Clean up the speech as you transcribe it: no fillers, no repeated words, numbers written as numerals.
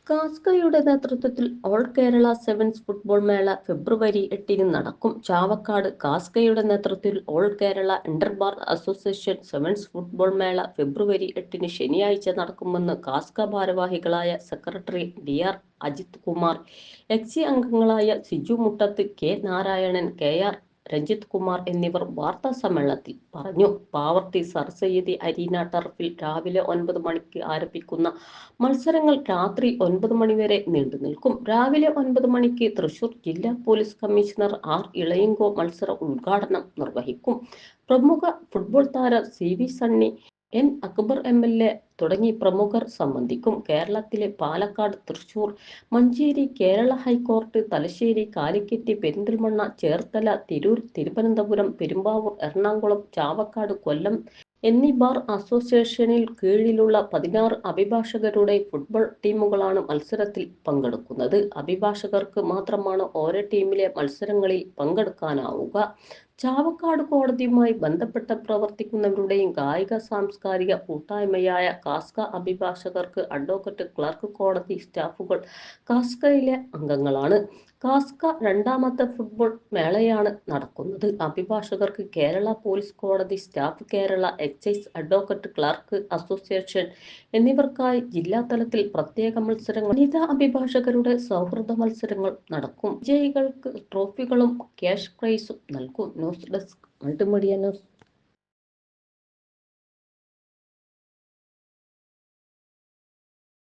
കാസ്കയുടെ നേതൃത്വത്തിൽ all Kerala sevens football മേള ഫെബ്രുവരി 8 നടക്കും. ചാവക്കാട് കാസ്കയുടെ നേതൃത്വത്തിൽ all Kerala interbar association sevens football മേള ഫെബ്രുവരി 8 ശനിയാഴ്ച നടക്കുമെന്ന് കാസ്ക ഭാരവാഹികളായ സെക്രട്ടറി DR അജിത് കുമാർ, എക്സി അംഗങ്ങളായ സിജു മുട്ടത്ത്, കെ നാരായണൻ, KR രഞ്ജിത് കുമാർ എന്നിവർ വാർത്താ സമ്മേളനത്തിൽ പറഞ്ഞു. പാവർട്ടി സർ സയ്യിദി അരീന ടർഫിൽ രാവിലെ 9 മണിക്ക് ആരംഭിക്കുന്ന മത്സരങ്ങൾ രാത്രി 9 മണി വരെ നീണ്ടുനിൽക്കും. രാവിലെ 9 മണിക്ക് തൃശൂർ ജില്ലാ പോലീസ് കമ്മീഷണർ R ഇളയങ്കോ മത്സര ഉദ്ഘാടനം നിർവഹിക്കും. പ്രമുഖ ഫുട്ബോൾ താരം CV Sunny, N Akbar MLA തുടങ്ങി പ്രമുഖർ സംബന്ധിക്കും. കേരളത്തിലെ പാലക്കാട്, തൃശൂർ, മഞ്ചേരി, കേരള ഹൈക്കോർട്ട്, തലശ്ശേരി, കാലിക്കറ്റ്, പെരിന്തൽമണ്ണ, ചേർത്തല, തിരൂർ, തിരുവനന്തപുരം, പെരുമ്പാവൂർ, എറണാകുളം, ചാവക്കാട്, കൊല്ലം എന്നീ ബാർ അസോസിയേഷനിൽ കീഴിലുള്ള 16 അഭിഭാഷകരുടെ ഫുട്ബോൾ ടീമുകളാണ് മത്സരത്തിൽ പങ്കെടുക്കുന്നത്. അഭിഭാഷകർക്ക് മാത്രമാണ് ഓരോ ടീമിലെ മത്സരങ്ങളിൽ പങ്കെടുക്കാനാവുക. ചാവക്കാട് കോടതിയുമായി ബന്ധപ്പെട്ട് പ്രവർത്തിക്കുന്നവരുടെയും കായിക സാംസ്കാരിക കൂട്ടായ്മയായ കാസ്ക അഭിഭാഷകർക്ക് അഡ്വക്കറ്റ് ക്ലർക്ക് കോടതി സ്റ്റാഫുകൾ കാസ്കയിലെ അംഗങ്ങളാണ്. കാസ്ക രണ്ടാമത്തെ ഫുട്ബോൾ മേളയാണ് നടക്കുന്നത്. അഭിഭാഷകർക്ക് കേരള പോലീസ് കോടതി staff, Kerala excise advocate clerk association എന്നിവർക്കായി ജില്ലാതലത്തിൽ പ്രത്യേക മത്സരങ്ങൾ, വനിതാ അഭിഭാഷകരുടെ സൗഹൃദ മത്സരങ്ങൾ നടക്കും. വിജയികൾക്ക് ട്രോഫികളും ക്യാഷ് പ്രൈസും നൽകും. News desk multimedia news.